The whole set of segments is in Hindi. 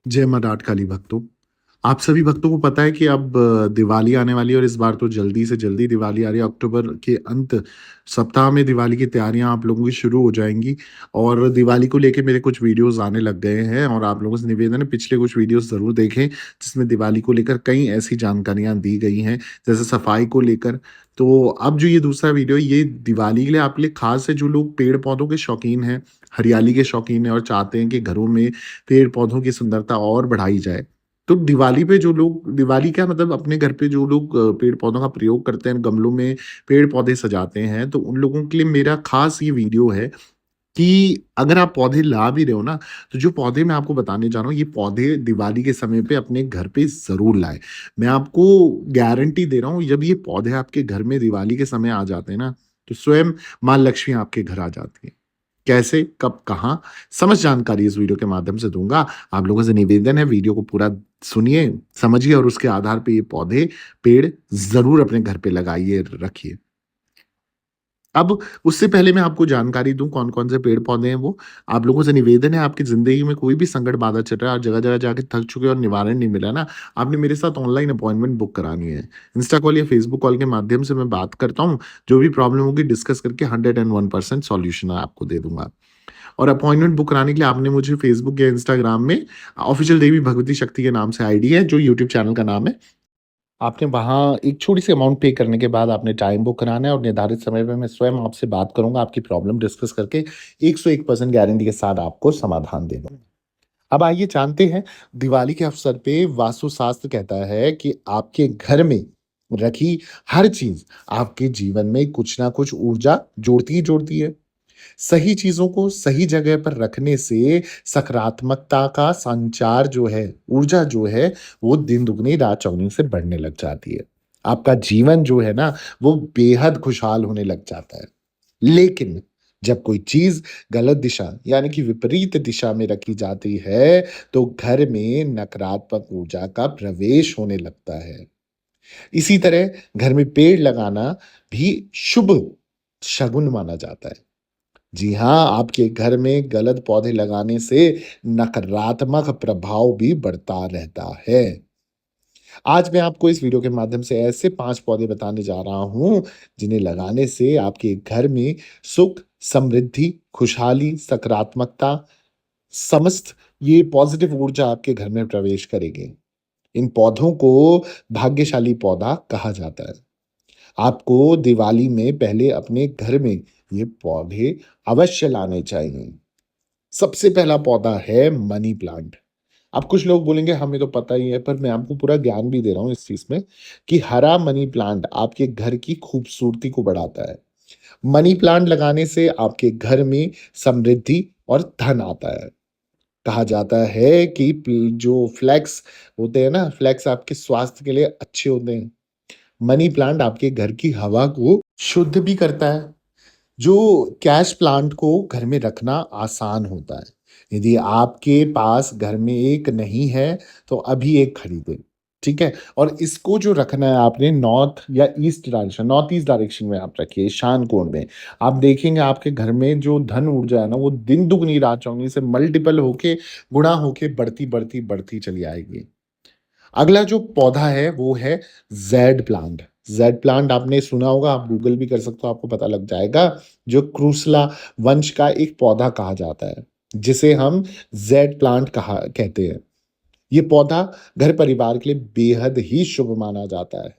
जय माँ डाट काली भक्तों। आप सभी भक्तों को पता है कि अब दिवाली आने वाली है और इस बार तो जल्दी से जल्दी दिवाली आ रही है। अक्टूबर के अंत सप्ताह में दिवाली की तैयारियां आप लोगों की शुरू हो जाएंगी और दिवाली को लेके मेरे कुछ वीडियोस आने लग गए हैं और आप लोगों से निवेदन है पिछले कुछ वीडियोस जरूर देखें जिसमें दिवाली को लेकर कई ऐसी जानकारियां दी गई हैं जैसे सफाई को लेकर। तो अब जो ये दूसरा वीडियो है ये दिवाली के लिए आपके लिए खास है जो लोग पेड़ पौधों के शौकीन हैं, हरियाली के शौकीन हैं और चाहते हैं कि घरों में पेड़ पौधों की सुंदरता और बढ़ाई जाए। तो दिवाली पे जो लोग दिवाली क्या मतलब अपने घर पे जो लोग पेड़ पौधों का प्रयोग करते हैं, गमलों में पेड़ पौधे सजाते हैं, तो उन लोगों के लिए मेरा खास ये वीडियो है कि अगर आप पौधे ला भी रहे हो ना, तो जो पौधे मैं आपको बताने जा रहा हूँ, ये पौधे दिवाली के समय पे अपने घर पे ज़रूर लाएँ। मैं आपको गारंटी दे रहा हूँ, जब ये पौधे आपके घर में दिवाली के समय आ जाते हैं ना, तो स्वयं माँ लक्ष्मी आपके घर आ जाती है। कैसे, कब, कहाँ, समस्त जानकारी इस वीडियो के माध्यम से दूँगा। आप लोगों से निवेदन है वीडियो को पूरा सुनिए, समझिए और उसके आधार पे ये पौधे, पेड़ ज़रूर अपने घर पे लगाइए, रखिए। अब उससे पहले मैं आपको जानकारी दूँ कौन-कौन से पेड़-पौधे हैं वो। आप लोगों से निवेदन है आपकी ज़िंदगी में कोई भी संकट बाधा चल रहा है और जगह-जगह जाके थक चुके हैं और निवारण नहीं मिला ना, आपने मेरे साथ ऑनलाइन अपॉइंटमेंट बुक करानी है। इंस्टा कॉल या फेसबुक कॉल के माध्यम से मैं बात करता हूँ, जो भी प्रॉब्लम होगी डिस्कस करके 101% सॉल्यूशन आपको दे दूँगा। और अपॉइंटमेंट बुक कराने के लिए आपने मुझे फेसबुक या इंस्टाग्राम में ऑफिशियल देवी भगवती शक्ति के नाम से आईडी है, जो यूट्यूब चैनल का नाम है। आपने वहाँ एक छोटी-सी अमाउंट पे करने के बाद आपने टाइम बुक कराना है और निर्धारित समय पे मैं स्वयं आपसे बात करूँगा, आपकी प्रॉब्लम डिस्कस करके 101% गारंटी के साथ आपको समाधान दे दूँगा। अब आइए जानते हैं, दिवाली के अवसर पे वास्तुशास्त्र कहता है कि आपके घर में रखी हर चीज़ आपके जीवन में कुछ ना कुछ ऊर्जा जोड़ती ही जोड़ती है। सही चीज़ों को सही जगह पर रखने से सकारात्मकता का संचार जो है, ऊर्जा जो है, वो दिन दुगनी रात चौगुनी से बढ़ने लग जाती है। आपका जीवन जो है ना, वो बेहद खुशहाल होने लग जाता है। लेकिन जब कोई चीज़ गलत दिशा यानी कि विपरीत दिशा में रखी जाती है, तो घर में नकारात्मक ऊर्जा का प्रवेश होने लगता है। इसी तरह घर में पेड़ लगाना भी शुभ शगुन माना जाता है। जी हाँ, आपके घर में गलत पौधे लगाने से नकारात्मक प्रभाव भी बढ़ता रहता है। आज मैं आपको इस वीडियो के माध्यम से ऐसे 5 पौधे बताने जा रहा हूँ, जिन्हें लगाने से आपके घर में सुख, समृद्धि, खुशहाली, सकारात्मकता, समस्त ये पॉजिटिव ऊर्जा आपके घर में प्रवेश करेगी। इन पौधों को भाग्यशाली पौधा कहा जाता है। आपको दिवाली में पहले अपने घर में ये पौधे अवश्य लाने चाहिए। सबसे पहला पौधा है मनी प्लांट। अब कुछ लोग बोलेंगे हमें तो पता ही है, पर मैं आपको पूरा ज्ञान भी दे रहा हूँ इस चीज़ में कि हरा मनी प्लांट आपके घर की खूबसूरती को बढ़ाता है। मनी प्लांट लगाने से आपके घर में समृद्धि और धन आता है। कहा जाता है कि जो फ्लैक्स होते हैं ना, फ्लैक्स आपके स्वास्थ्य के लिए अच्छे होते हैं। मनी प्लांट आपके घर की हवा को शुद्ध भी करता है, जो कैश प्लांट को घर में रखना आसान होता है। यदि आपके पास घर में एक नहीं है, तो अभी एक खरीदें, ठीक है? और इसको जो रखना है आपने नॉर्थ ईस्ट डायरेक्शन में आप रखिए, ईशान कोण में। आप देखेंगे आपके घर में जो धन ऊर्जा है ना, वो दिन दुगनी रात चौगुनी से मल्टीपल होके, गुणा होके बढ़ती, बढ़ती, बढ़ती चली आएगी। अगला जो पौधा है वो है ज़ेड प्लांट। ज़ेड प्लांट आपने सुना होगा, आप गूगल भी कर सकते हो, आपको पता लग जाएगा। जो क्रूसला वंश का एक पौधा कहा जाता है, जिसे हम ज़ेड प्लांट कहा कहते हैं। ये पौधा घर परिवार के लिए बेहद ही शुभ माना जाता है।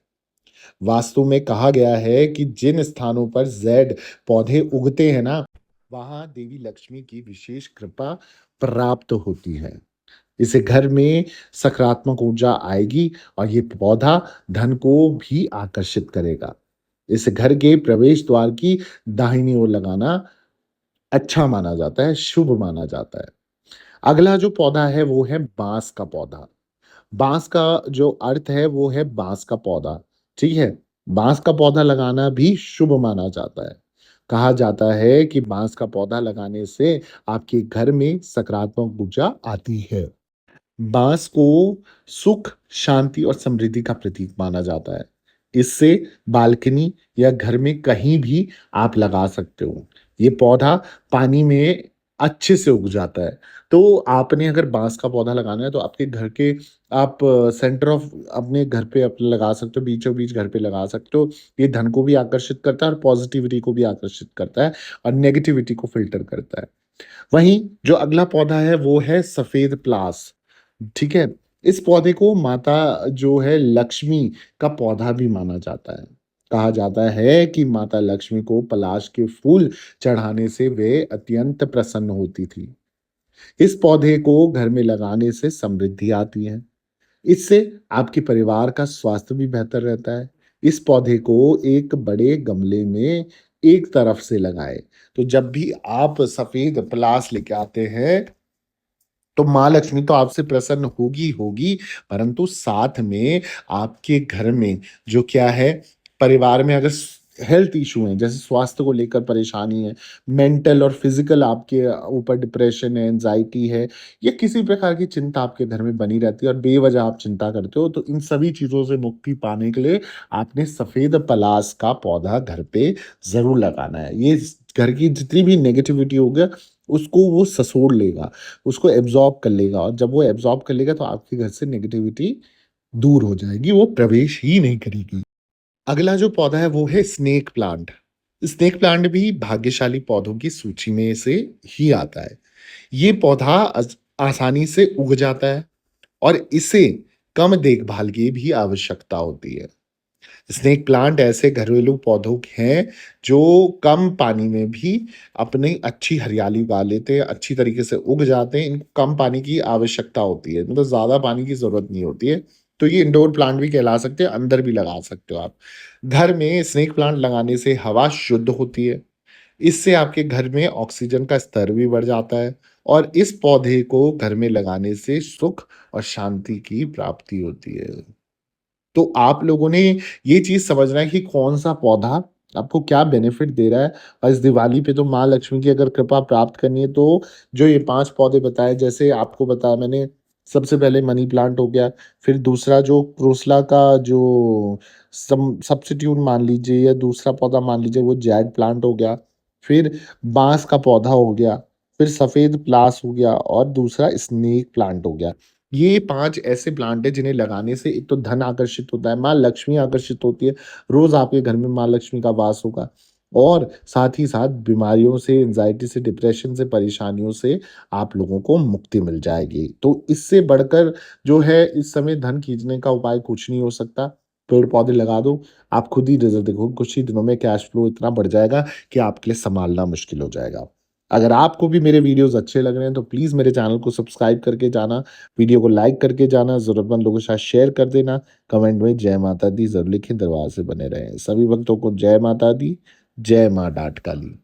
वास्तु में कहा गया है कि जिन स्थानों पर ज़ेड पौधे उगते हैं ना, वहाँ देवी लक्ष्मी की विशेष कृपा प्राप्त होती है। इससे घर में सकारात्मक ऊर्जा आएगी और ये पौधा धन को भी आकर्षित करेगा। इस घर के प्रवेश द्वार की दाहिनी ओर लगाना अच्छा माना जाता है, शुभ माना जाता है। अगला जो पौधा है वो है बांस का पौधा। बांस का जो अर्थ है वो है बांस का पौधा, ठीक है? बांस का पौधा लगाना भी शुभ माना जाता है। कहा जाता है कि बांस का पौधा लगाने से आपके घर में सकारात्मक ऊर्जा आती है। बाँस को सुख, शांति और समृद्धि का प्रतीक माना जाता है। इससे बालकनी या घर में कहीं भी आप लगा सकते हो। ये पौधा पानी में अच्छे से उग जाता है। तो आपने अगर बाँस का पौधा लगाना है तो आपके घर के आप सेंटर ऑफ अपने घर पे आप लगा सकते हो, बीचों-बीच घर पे लगा सकते हो। ये धन को भी आकर्षित करता है और पॉज़िटिविटी को भी आकर्षित करता है और नेगेटिविटी को फ़िल्टर करता है। वहीं जो अगला पौधा है वो है सफ़ेद प्लास, ठीक है? इस पौधे को माता जो है लक्ष्मी का पौधा भी माना जाता है। कहा जाता है कि माता लक्ष्मी को पलाश के फूल चढ़ाने से वे अत्यंत प्रसन्न होती थी। इस पौधे को घर में लगाने से समृद्धि आती है। इससे आपके परिवार का स्वास्थ्य भी बेहतर रहता है। इस पौधे को एक बड़े गमले में एक तरफ से लगाएँ। तो जब भी आप सफ़ेद पलास लेके आते हैं, तो माँ लक्ष्मी तो आपसे प्रसन्न होगी ही होगी, परंतु साथ में आपके घर में जो क्या है, परिवार में अगर हेल्थ इश्यू हैं, जैसे स्वास्थ्य को लेकर परेशानी है, मेंटल और फिज़िकल आपके ऊपर डिप्रेशन है, एंग्ज़ायटी है या किसी प्रकार की चिंता आपके घर में बनी रहती है और बेवजह आप चिंता करते हो, तो इन सभी चीज़ों से मुक्ति पाने के लिए आपने सफ़ेद पलास का पौधा घर पे ज़रूर लगाना है। ये घर की जितनी भी नेगेटिविटी होगा, उसको वो ससोड़ लेगा। उसको एब्ज़ॉर्ब कर लेगा और जब वो एब्ज़ॉर्ब कर लेगा तो आपके घर से नेगेटिविटी दूर हो जाएगी, वो प्रवेश ही नहीं करेगी। अगला जो पौधा है वो है स्नेक प्लांट। स्नेक प्लांट भी भाग्यशाली पौधों की सूची में से ही आता है। ये पौधा आसानी से उग जाता है और इसे कम देखभाल की भी आवश्यकता होती है। स्नेक प्लांट ऐसे घरेलू पौधों हैं जो कम पानी में भी अपनी अच्छी हरियाली उगा लेते हैं, अच्छी तरीके से उग जाते हैं। इनको कम पानी की आवश्यकता होती है, मतलब ज़्यादा पानी की ज़रूरत नहीं होती है। तो ये इंडोर प्लांट भी कहला सकते हैं, अंदर भी लगा सकते हो आप। घर में स्नेक प्लांट लगाने से हवा शुद्ध होती है। इससे आपके घर में ऑक्सीजन का स्तर भी बढ़ जाता है और इस पौधे को घर में लगाने से सुख और शांति की प्राप्ति होती है। तो आप लोगों ने ये चीज़ समझना है कि कौन-सा पौधा आपको क्या बेनिफिट दे रहा है और इस दिवाली पे तो माँ लक्ष्मी की अगर कृपा प्राप्त करनी है तो जो ये 5 पौधे बताए जैसे आपको बताया मैंने सबसे पहले मनी प्लांट हो गया, फिर दूसरा जो क्रोसला का जो सब्स्टिट्यूट मान लीजिए या दूसरा पौधा मान लीजिए वो जैड प्लांट हो गया, फिर बाँस का पौधा हो गया, फिर सफ़ेद प्लास हो गया और दूसरा स्नेक प्लांट हो गया। ये 5 ऐसे प्लांट हैं जिन्हें लगाने से एक तो धन आकर्षित होता है, माँ लक्ष्मी आकर्षित होती है, रोज़ आपके घर में माँ लक्ष्मी का वास होगा और साथ ही साथ बीमारियों से, एंग्ज़ायटी से, डिप्रेशन से, परेशानियों से आप लोगों को मुक्ति मिल जाएगी। तो इससे बढ़कर जो है इस समय धन खींचने का उपाय कुछ नहीं हो सकता। पेड़-पौधे लगा दो, आप खुद ही रिज़ल्ट देखोगे कुछ ही दिनों में कैश फ्लो इतना बढ़ जाएगा कि आपके लिए सँभालना मुश्किल हो जाएगा। अगर आपको भी मेरे वीडियोज़ अच्छे लग रहे हैं तो प्लीज़ मेरे चैनल को सब्सक्राइब करके जाना, वीडियो को लाइक करके जाना, ज़रूरतमंद लोगों के साथ शेयर कर देना, कमेंट में जय माता दी ज़रूर लिखें, दरबार से बने रहें। सभी भक्तों को जय माता दी, जय माँ डाँट काली।